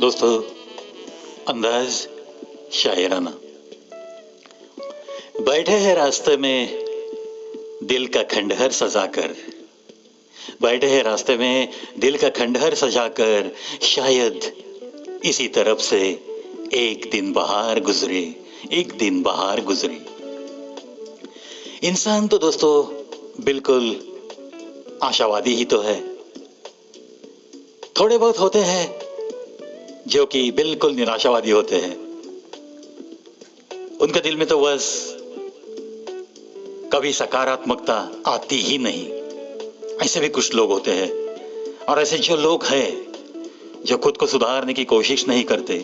दोस्तों, अंदाज शायराना। बैठे हैं रास्ते में दिल का खंडहर सजाकर, बैठे हैं रास्ते में दिल का खंडहर सजाकर, शायद इसी तरफ से एक दिन बहार गुजरे, एक दिन बहार गुजरे। इंसान तो दोस्तों बिल्कुल आशावादी ही तो है। थोड़े बहुत होते हैं जो कि बिल्कुल निराशावादी होते हैं। उनके दिल में तो बस कभी सकारात्मकता आती ही नहीं। ऐसे भी कुछ लोग होते हैं, और ऐसे जो लोग हैं जो खुद को सुधारने की कोशिश नहीं करते,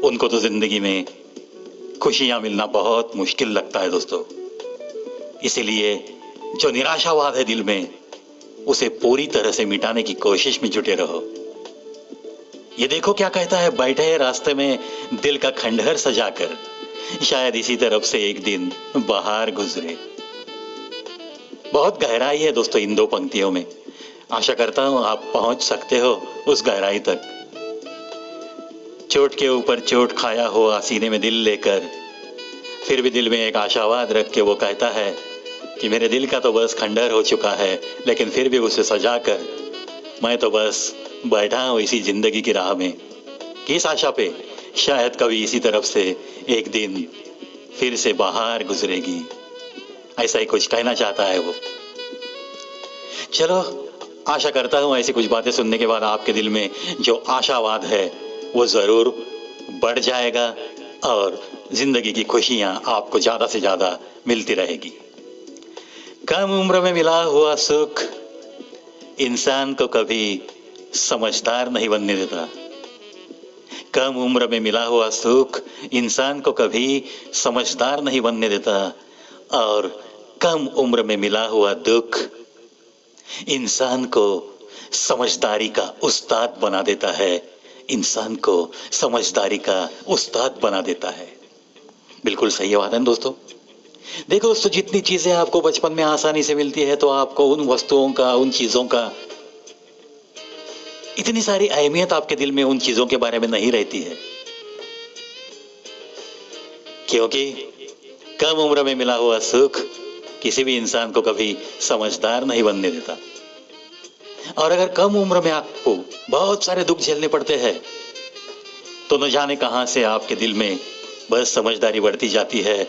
उनको तो जिंदगी में खुशियां मिलना बहुत मुश्किल लगता है दोस्तों। इसीलिए जो निराशावाद है दिल में, उसे पूरी तरह से मिटाने की कोशिश में जुटे रहो। ये देखो क्या कहता है, बैठे हैं रास्ते में दिल का खंडहर सजाकर, शायद इसी तरफ से एक दिन बहार गुजरे। बहुत गहराई है दोस्तों इन दो पंक्तियों में। आशा करता हूं आप पहुंच सकते हो उस गहराई तक। चोट के ऊपर चोट खाया हुआ सीने में दिल लेकर, फिर भी दिल में एक आशावाद रख के वो कहता है कि मेरे दिल का तो बस खंडहर हो चुका है, लेकिन फिर भी उसे सजाकर मैं तो बस बैठा हूं इसी जिंदगी की राह में, किस आशा पे, शायद कभी इसी तरफ से एक दिन फिर से बहार गुजरेगी। ऐसा ही कुछ कहना चाहता है वो। चलो, आशा करता हूं ऐसी कुछ बातें सुनने के बाद आपके दिल में जो आशावाद है वो जरूर बढ़ जाएगा और जिंदगी की खुशियां आपको ज्यादा से ज्यादा मिलती रहेगी। कम उम्र में मिला हुआ सुख इंसान को कभी समझदार नहीं बनने देता। कम उम्र में मिला हुआ सुख इंसान को कभी समझदार नहीं बनने देता, और कम उम्र में मिला हुआ दुख इंसान को समझदारी का उस्ताद बना देता है, इंसान को समझदारी का उस्ताद बना देता है। बिल्कुल सही बात है दोस्तों। देखो दोस्तों, जितनी चीजें आपको बचपन में आसानी से मिलती है, तो आपको उन वस्तुओं का, उन चीजों का इतनी सारी अहमियत आपके दिल में उन चीजों के बारे में नहीं रहती है, क्योंकि कम उम्र में मिला हुआ सुख किसी भी इंसान को कभी समझदार नहीं बनने देता। और अगर कम उम्र में आपको बहुत सारे दुख झेलने पड़ते हैं, तो न जाने कहां से आपके दिल में बस समझदारी बढ़ती जाती है,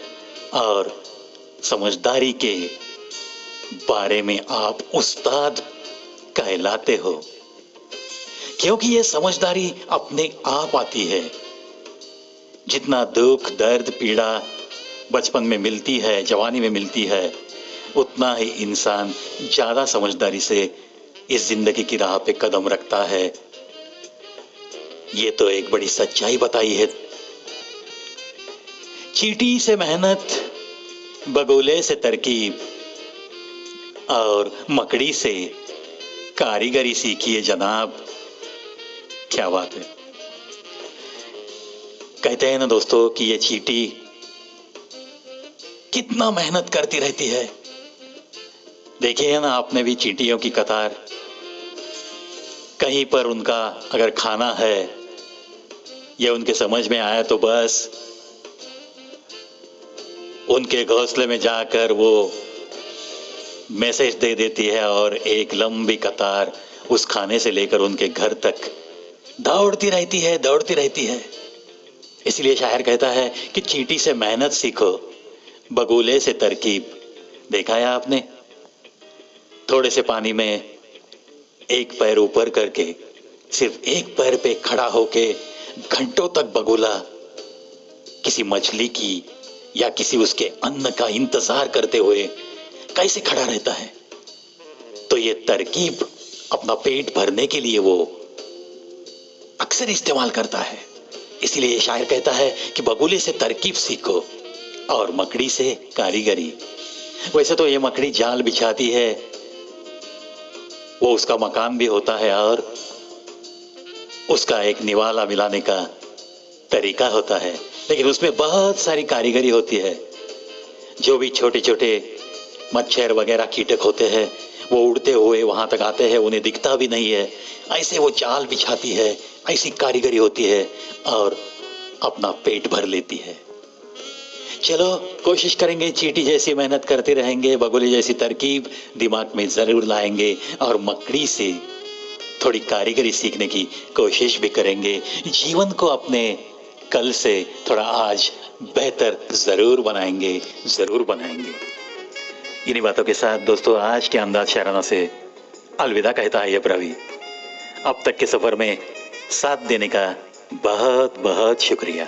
और समझदारी के बारे में आप उस्ताद कहलाते हो, क्योंकि ये समझदारी अपने आप आती है। जितना दुख, दर्द, पीड़ा बचपन में मिलती है, जवानी में मिलती है, उतना ही इंसान ज्यादा समझदारी से इस जिंदगी की राह पे कदम रखता है। ये तो एक बड़ी सच्चाई बताई है। चींटी से मेहनत, बगुले से तरकीब, और मकड़ी से कारीगरी सीखिए जनाब। क्या बात है। कहते हैं ना दोस्तों कि ये चींटी कितना मेहनत करती रहती है। देखिए ना आपने भी चींटियों की कतार। कहीं पर उनका अगर खाना है, ये उनके समझ में आया तो बस उनके घोंसले में जाकर वो मैसेज दे देती है, और एक लंबी कतार उस खाने से लेकर उनके घर तक दौड़ती रहती है, दौड़ती रहती है। इसलिए शायर कहता है कि चींटी से मेहनत सीखो, बगुले से तरकीब। देखा है आपने, थोड़े से पानी में एक पैर ऊपर करके, सिर्फ एक पैर पे खड़ा होके घंटों तक बगुला किसी मछली की या किसी उसके अन्न का इंतजार करते हुए कैसे खड़ा रहता है। तो ये तरकीब अपना पेट भरने के लिए वो अक्सर इस्तेमाल करता है। इसलिए शायर कहता है कि बगुले से तरकीब सीखो और मकड़ी से कारीगरी। वैसे तो ये मकड़ी जाल बिछाती है, वो उसका मकान भी होता है, और उसका एक निवाला मिलाने का तरीका होता है, लेकिन उसमें बहुत सारी कारीगरी होती है। जो भी छोटे छोटे मच्छर वगैरह कीटक होते हैं, वो उड़ते हुए वहां तक आते हैं, उन्हें दिखता भी नहीं है। ऐसे वो जाल बिछाती है, ऐसी कारीगरी होती है और अपना पेट भर लेती है। चलो कोशिश करेंगे, चींटी जैसी मेहनत करते रहेंगे, बगुले जैसी तरकीब दिमाग में जरूर लाएंगे और मकड़ी से थोड़ी कारीगरी सीखने की कोशिश भी करेंगे। जीवन को अपने कल से थोड़ा आज बेहतर जरूर बनाएंगे, जरूर बनाएंगे। इन्हीं बातों के साथ दोस्तों आज के अंदाज शायराना से अलविदा कहता है ये प्रवी। अब तक के सफर में साथ देने का बहुत बहुत शुक्रिया।